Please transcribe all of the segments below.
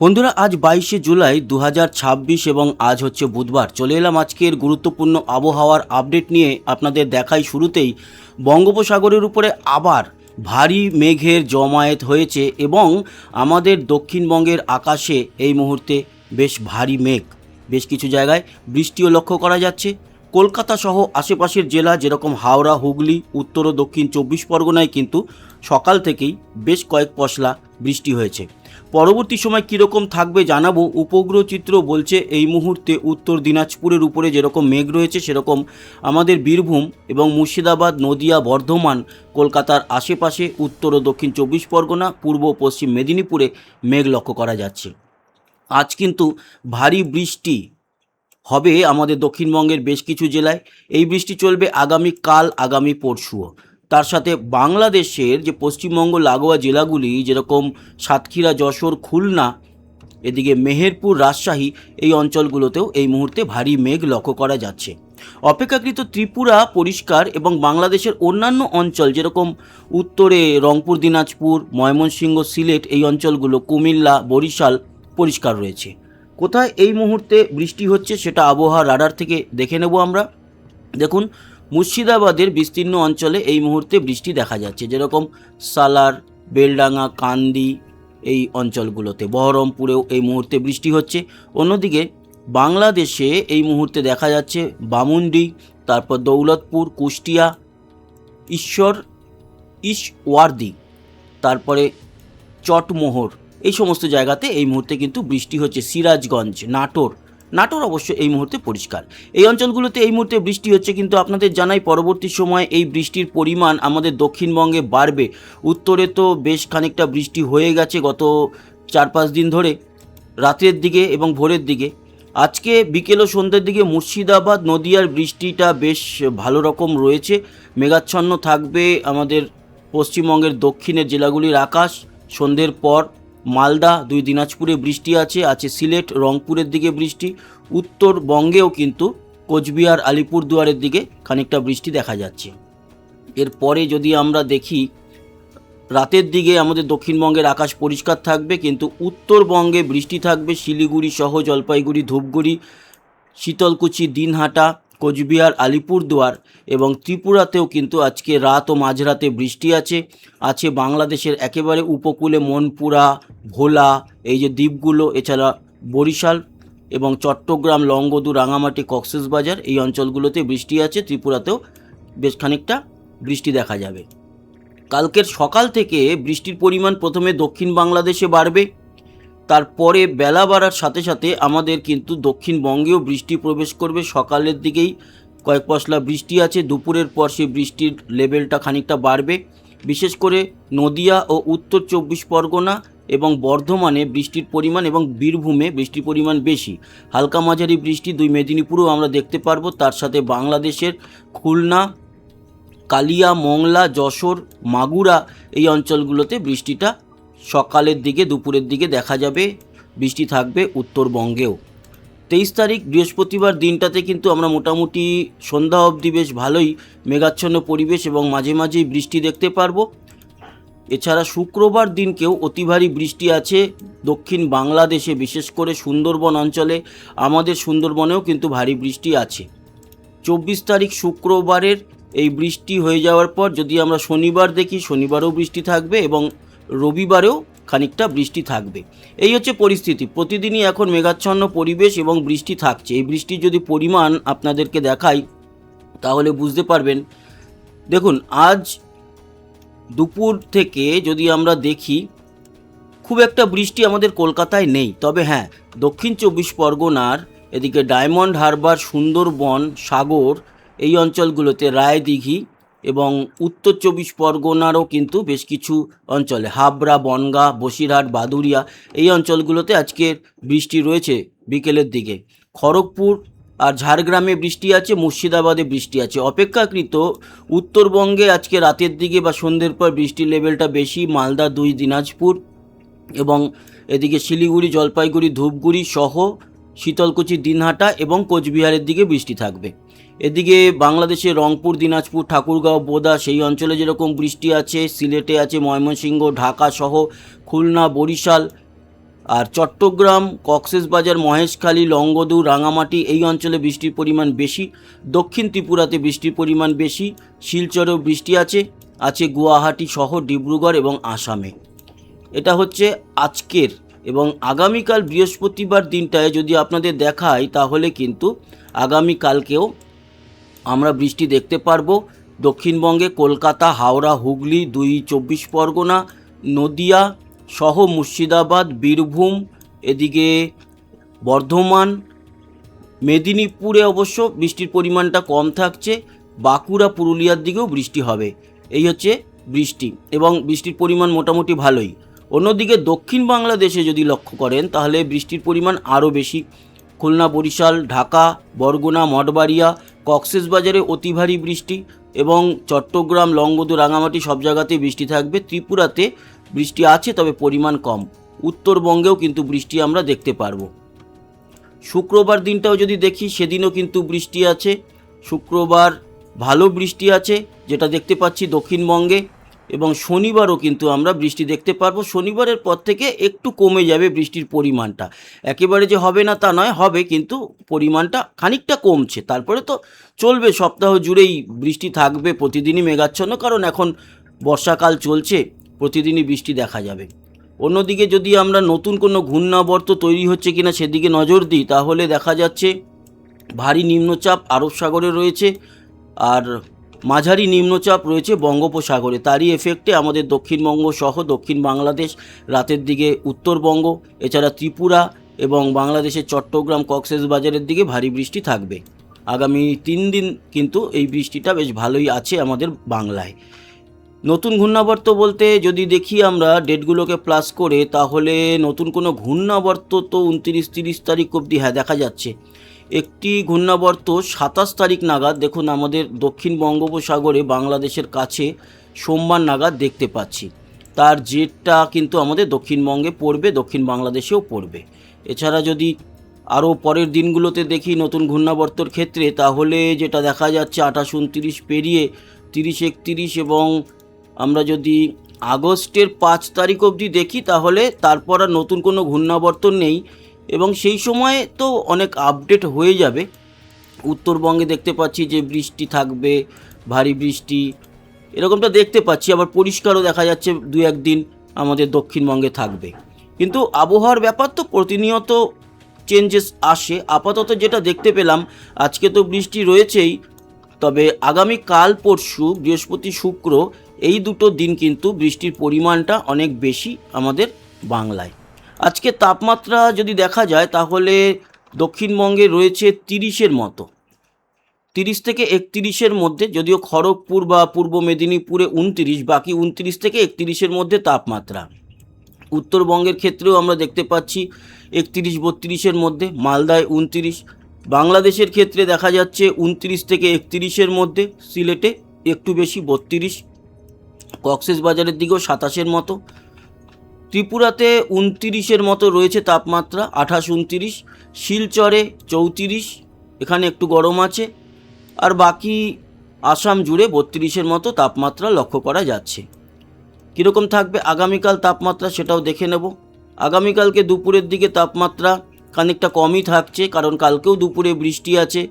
বন্ধুরা, আজ 22শে জুলাই 2026 এবং আজ হচ্ছে বুধবার। চলে এলাম আজকের গুরুত্বপূর্ণ আবহাওয়ার আপডেট নিয়ে। আপনাদের দেখাই শুরুতেই বঙ্গোপসাগরের উপরে আবার ভারী মেঘের জমায়েত হয়েছে এবং আমাদের দক্ষিণবঙ্গের আকাশে এই মুহূর্তে বেশ ভারী মেঘ। বেশ কিছু জায়গায় বৃষ্টিও লক্ষ্য করা যাচ্ছে। কলকাতা সহ আশেপাশের জেলা যেরকম হাওড়া, হুগলি, উত্তর ও দক্ষিণ 24 পরগনায় কিন্তু সকাল থেকেই বেশ কয়েক পশলা বৃষ্টি হয়েছে। পরবর্তী সময় কীরকম থাকবে জানাবো। উপগ্রহ চিত্র বলছে এই মুহূর্তে উত্তর দিনাজপুরের উপরে যেরকম মেঘ রয়েছে সেরকম আমাদের বীরভূম এবং মুর্শিদাবাদ, নদিয়া, বর্ধমান, কলকাতার আশেপাশে উত্তর ও দক্ষিণ 24 পরগনা, পূর্ব ও পশ্চিম মেদিনীপুরে মেঘ লক্ষ্য করা যাচ্ছে। আজ কিন্তু ভারী বৃষ্টি হবে আমাদের দক্ষিণবঙ্গের বেশ কিছু জেলায়। এই বৃষ্টি চলবে আগামীকাল, আগামী পরশুও। তার সাথে বাংলাদেশের যে পশ্চিমবঙ্গ লাগোয়া জেলাগুলি যেরকম সাতক্ষীরা, যশোর, খুলনা, এদিকে মেহেরপুর, রাজশাহী, এই অঞ্চলগুলোতেও এই মুহূর্তে ভারী মেঘ লক্ষ্য করা যাচ্ছে। অপেক্ষাকৃত ত্রিপুরা পরিষ্কার এবং বাংলাদেশের অন্যান্য অঞ্চল যেরকম উত্তরে রংপুর, দিনাজপুর, ময়মনসিংহ, সিলেট, এই অঞ্চলগুলো, কুমিল্লা, বরিশাল পরিষ্কার রয়েছে। কোথায় এই মুহূর্তে বৃষ্টি হচ্ছে সেটা আবহাওয়া রাডার থেকে দেখে নেব আমরা। দেখুন, মুর্শিদাবাদের বিস্তীর্ণ অঞ্চলে এই মুহূর্তে বৃষ্টি দেখা যাচ্ছে, যেরকম সালার, বেলডাঙ্গা, কান্দি, এই অঞ্চলগুলোতে। বহরমপুরেও এই মুহূর্তে বৃষ্টি হচ্ছে। অন্যদিকে বাংলাদেশে এই মুহূর্তে দেখা যাচ্ছে বামুন্ডি, তারপর দৌলতপুর, কুষ্টিয়া, ঈশ্বরদী, তারপরে চটমোহর, এই সমস্ত জায়গাতে এই মুহূর্তে কিন্তু বৃষ্টি হচ্ছে। সিরাজগঞ্জ, নাটোর অবশ্য এই মুহূর্তে পরিষ্কার। এই অঞ্চলগুলোতে এই মুহূর্তে বৃষ্টি হচ্ছে, কিন্তু আপনাদের জানাই পরবর্তী সময় এই বৃষ্টির পরিমাণ আমাদের দক্ষিণবঙ্গে বাড়বে। উত্তরে তো বেশ খানিকটা বৃষ্টি হয়ে গেছে গত 4-5 দিন ধরে, রাতের দিকে এবং ভোরের দিকে। আজকে বিকেল ও সন্ধ্যের দিকে মুর্শিদাবাদ, নদিয়ার বৃষ্টিটা বেশ ভালো রকম রয়েছে। মেঘাচ্ছন্ন থাকবে আমাদের পশ্চিমবঙ্গের দক্ষিণের জেলাগুলির আকাশ। সন্ধ্যের পর মালদা, 2 দিনাজপুরে বৃষ্টি আছে সিলেট, রংপুরের দিকে বৃষ্টি। উত্তরবঙ্গেও কিন্তু কোচবিহার, আলিপুরদুয়ারের দিকে খানিকটা বৃষ্টি দেখা যাচ্ছে। এরপরে যদি আমরা দেখি, রাতের দিকে আমাদের দক্ষিণবঙ্গের আকাশ পরিষ্কার থাকবে, কিন্তু উত্তরবঙ্গে বৃষ্টি থাকবে। শিলিগুড়ি সহ জলপাইগুড়ি, ধূপগুড়ি, শীতলকুচি, দিনহাটা, কোচবিহার, আলিপুরদুয়ার এবং ত্রিপুরাতেও কিন্তু আজকে রাত ও মাঝরাতে বৃষ্টি আছে বাংলাদেশের একেবারে উপকূলে মনপুরা, ভোলা, এই যে দ্বীপগুলো, এছাড়া বরিশাল এবং চট্টগ্রাম, লংগদু, রাঙামাটি, কক্সবাজার, এই অঞ্চলগুলোতে বৃষ্টি আছে। ত্রিপুরাতেও বেশ খানিকটা বৃষ্টি দেখা যাবে। কালকের সকাল থেকে বৃষ্টির পরিমাণ প্রথমে দক্ষিণ বাংলাদেশে বাড়বে, তারপরে বেলা বাড়ার সাথে সাথে আমাদের কিন্তু দক্ষিণবঙ্গেও বৃষ্টি প্রবেশ করবে। সকালের দিকেই কয়েক পশলা বৃষ্টি আছে, দুপুরের পর সেই বৃষ্টির লেভেলটা খানিকটা বাড়বে। বিশেষ করে নদিয়া ও উত্তর 24 পরগনা এবং বর্ধমানে বৃষ্টির পরিমাণ এবং বীরভূমে বৃষ্টির পরিমাণ বেশি। হালকা মাঝারি বৃষ্টি 2 মেদিনীপুরেও আমরা দেখতে পারবো। তার সাথে বাংলাদেশের খুলনা, কালিয়া, মংলা, যশোর, মাগুরা, এই অঞ্চলগুলোতে বৃষ্টিটা সকালের দিকে, দুপুরের দিকে দেখা যাবে। বৃষ্টি থাকবে উত্তরবঙ্গেও। 23 তারিখ বৃহস্পতিবার দিনটাতে কিন্তু আমরা মোটামুটি সন্ধ্যা অবধি বেশ ভালোই মেঘাচ্ছন্ন পরিবেশ এবং মাঝে মাঝেই বৃষ্টি দেখতে পারবো। এছাড়া শুক্রবার দিনকেও অতি ভারী বৃষ্টি আছে দক্ষিণ বাংলাদেশে, বিশেষ করে সুন্দরবন অঞ্চলে। আমাদের সুন্দরবনেও কিন্তু ভারী বৃষ্টি আছে। 24 তারিখ শুক্রবারের এই বৃষ্টি হয়ে যাওয়ার পর যদি আমরা শনিবার দেখি, শনিবারেও বৃষ্টি থাকবে এবং রবিবারেও খানিকটা বৃষ্টি থাকবে। এই হচ্ছে পরিস্থিতি। প্রতিদিনই এখন মেঘাচ্ছন্ন পরিবেশ এবং বৃষ্টি থাকছে। এই বৃষ্টির যদি পরিমাণ আপনাদেরকে দেখাই তাহলে বুঝতে পারবেন। দেখুন, আজ দুপুর থেকে যদি আমরা দেখি, খুব একটা বৃষ্টি আমাদের কলকাতায় নেই। তবে হ্যাঁ, দক্ষিণ 24 পরগনার এদিকে ডায়মন্ড হারবার, সুন্দরবন, সাগর, এই অঞ্চলগুলোতে, রায়দিঘি এবং উত্তর 24 পরগনারও কিন্তু বেশ কিছু অঞ্চলে, হাবড়া, বনগাঁ, বসিরহাট, বাদুড়িয়া, এই অঞ্চলগুলোতে আজকের বৃষ্টি রয়েছে বিকেলের দিকে। খড়গপুর আর ঝাড়গ্রামে বৃষ্টি আছে, মুর্শিদাবাদে বৃষ্টি আছে। অপেক্ষাকৃত উত্তরবঙ্গে আজকে রাতের দিকে বা সন্ধ্যের পর বৃষ্টির লেভেলটা বেশি। মালদা, 2 দিনাজপুর এবং এদিকে শিলিগুড়ি, জলপাইগুড়ি, ধূপগুড়ি সহ শীতলকুচি, দিনহাটা এবং কোচবিহারের দিকে বৃষ্টি থাকবে। এদিকে বাংলাদেশের রংপুর, দিনাজপুর, ঠাকুরগাঁও, বোদা, সেই অঞ্চলে যেরকম বৃষ্টি আছে, সিলেটে আছে, ময়মনসিংহ, ঢাকা সহ খুলনা, বরিশাল আর চট্টগ্রাম, কক্সবাজার, মহেশখালী, লংগদু, রাঙামাটি এই অঞ্চলে বৃষ্টির পরিমাণ বেশি। দক্ষিণ ত্রিপুরাতে বৃষ্টির পরিমাণ বেশি। শিলচরেও বৃষ্টি আছে গুয়াহাটি সহ ডিব্রুগড় এবং আসামে। এটা হচ্ছে আজকের এবং আগামীকাল বৃহস্পতিবার দিনটায় যদি আপনাদের দেখাই তাহলে কিন্তু আগামীকালকেও আমরা বৃষ্টি দেখতে পারবো। দক্ষিণবঙ্গে কলকাতা, হাওড়া, হুগলি, 24 পরগনা, নদিয়া সহ মুর্শিদাবাদ, বীরভূম, এদিকে বর্ধমান, মেদিনীপুরে অবশ্য বৃষ্টির পরিমাণটা কম থাকছে। বাঁকুড়া, পুরুলিয়ার দিকেও বৃষ্টি হবে। এই হচ্ছে বৃষ্টি এবং বৃষ্টির পরিমাণ মোটামুটি ভালোই। অন্যদিকে দক্ষিণ বাংলাদেশে যদি লক্ষ্য করেন তাহলে বৃষ্টির পরিমাণ আরও বেশি। খুলনা, বরিশাল, ঢাকা, বরগুনা, মঠবাড়িয়া, কক্সবাজারে অতি ভারী বৃষ্টি এবং চট্টগ্রাম, লংগদু, রাঙামাটি সব জায়গাতেই বৃষ্টি থাকবে। ত্রিপুরাতে বৃষ্টি আছে তবে পরিমাণ কম। উত্তরবঙ্গেও কিন্তু বৃষ্টি আমরা দেখতে পারবো। শুক্রবার দিনটাও যদি দেখি সেদিনও কিন্তু বৃষ্টি আছে। শুক্রবার ভালো বৃষ্টি আছে যেটা দেখতে পাচ্ছি দক্ষিণবঙ্গে, এবং শনিবারও কিন্তু আমরা বৃষ্টি দেখতে পারবো। শনিবারের পর থেকে একটু কমে যাবে বৃষ্টির পরিমাণটা, একেবারে যে হবে না তা নয়, হবে কিন্তু পরিমাণটা খানিকটা কমছে। তারপরে তো চলবে, সপ্তাহ জুড়েই বৃষ্টি থাকবে, প্রতিদিনই মেঘাচ্ছন্ন, কারণ এখন বর্ষাকাল চলছে, প্রতিদিনই বৃষ্টি দেখা যাবে। অন্যদিকে যদি আমরা নতুন কোনো ঘূর্ণাবর্ত তৈরি হচ্ছে কিনা সেদিকে নজর দিই তাহলে দেখা যাচ্ছে ভারী নিম্নচাপ আরব সাগরে রয়েছে আর মাঝারি নিম্নচাপ রয়েছে বঙ্গোপসাগরে। তারই এফেক্টে আমাদের দক্ষিণবঙ্গ সহ দক্ষিণ বাংলাদেশ, রাতের দিকে উত্তরবঙ্গ, এছাড়া ত্রিপুরা এবং বাংলাদেশের চট্টগ্রাম, কক্সবাজারের দিকে ভারী বৃষ্টি থাকবে। আগামী 3 দিন কিন্তু এই বৃষ্টিটা বেশ ভালোই আছে আমাদের বাংলায়। নতুন ঘূর্ণাবর্ত বলতে যদি দেখি আমরা ডেটগুলোকে প্লাস করে তাহলে নতুন কোনো ঘূর্ণাবর্ত তো 29-30 তারিখ অবধি দেখা যাচ্ছে। একটি ঘূর্ণাবর্ত 27 তারিখ নাগাদ দেখুন আমাদের দক্ষিণ বঙ্গোপসাগরে বাংলাদেশের কাছে সোমবার নাগাদ দেখতে পাচ্ছি। তার জেটটা কিন্তু আমাদের দক্ষিণবঙ্গে পড়বে, দক্ষিণ বাংলাদেশেও পড়বে। এছাড়া যদি আরও পরের দিনগুলোতে দেখি নতুন ঘূর্ণাবর্তর ক্ষেত্রে তাহলে যেটা দেখা যাচ্ছে 28-29 পেরিয়ে 30-31 এবং আমরা যদি আগস্টের 5 তারিখ অবধি দেখি তাহলে তারপর আর নতুন কোনো ঘূর্ণাবর্ত নেই এবং সেই সময় তো অনেক আপডেট হয়ে যাবে। উত্তরবঙ্গে দেখতে পাচ্ছি যে বৃষ্টি থাকবে, ভারী বৃষ্টি এরকমটা দেখতে পাচ্ছি, আবার পরিষ্কারও দেখা যাচ্ছে 2-1 দিন আমাদের দক্ষিণবঙ্গে থাকবে। কিন্তু আবহাওয়ার ব্যাপার তো প্রতিনিয়ত চেঞ্জেস আসে। আপাতত যেটা দেখতে পেলাম আজকে তো বৃষ্টি রয়েছেই, তবে আগামী কাল পরশু বৃহস্পতি শুক্র এই দুটো দিন কিন্তু বৃষ্টির পরিমাণটা অনেক বেশি আমাদের বাংলায়। আজকে তাপমাত্রা যদি দেখা যায় তাহলে দক্ষিণবঙ্গে রয়েছে 30-এর মতো, 30 থেকে 31-এর মধ্যে, যদিও খড়গপুর বা পূর্ব মেদিনীপুরে 29, বাকি 29 থেকে 31-এর মধ্যে তাপমাত্রা। উত্তরবঙ্গের ক্ষেত্রেও আমরা দেখতে পাচ্ছি 31-32-এর মধ্যে, মালদায় 29। বাংলাদেশের ক্ষেত্রে দেখা যাচ্ছে 29 থেকে 31-এর মধ্যে, সিলেটে একটু বেশি 32, কক্সবাজারের দিকেও 27-এর মতো, ত্রিপুরাতে 29-এর মতো রয়েছে তাপমাত্রা, 28-29, শিলচরে 34, এখানে একটু গরম আছে, আর বাকি আসাম জুড়ে 32-এর মতো তাপমাত্রা লক্ষ্য করা যাচ্ছে। কীরকম থাকবে আগামীকাল তাপমাত্রা সেটাও দেখে নেব। আগামীকালকে দুপুরের দিকে তাপমাত্রা খানিকটা কমই থাকছে, কারণ কালকেও দুপুরে বৃষ্টি আছে।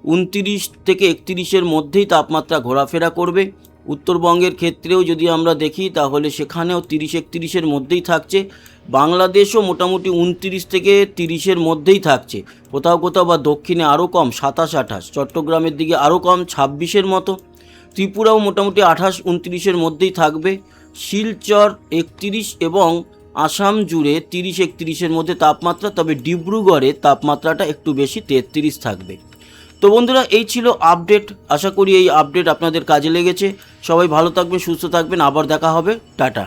29 থেকে 31-এর মধ্যেই তাপমাত্রা ঘোরাফেরা করবে। উত্তরবঙ্গের ক্ষেত্রেও যদি আমরা দেখি তাহলে সেখানেও 30-31-এর মধ্যেই থাকছে। বাংলাদেশও মোটামুটি 29 থেকে 30-এর মধ্যেই থাকছে, কোথাও কোথাও বা দক্ষিণে আরও কম 27-28, চট্টগ্রামের দিকে আরও কম 26-এর মতো, ত্রিপুরাও মোটামুটি 28-29-এর মধ্যেই থাকবে, শিলচর 31 এবং আসাম জুড়ে 30-31-এর মধ্যে তাপমাত্রা, তবে ডিব্রুগড়ে তাপমাত্রাটা একটু বেশি 33 থাকবে। তো বন্ধুরা, এই ছিল আপডেট। আশা করি এই আপডেট আপনাদের কাজে লেগেছে। সবাই ভালো থাকবেন, সুস্থ থাকবেন, আবার দেখা হবে, টাটা।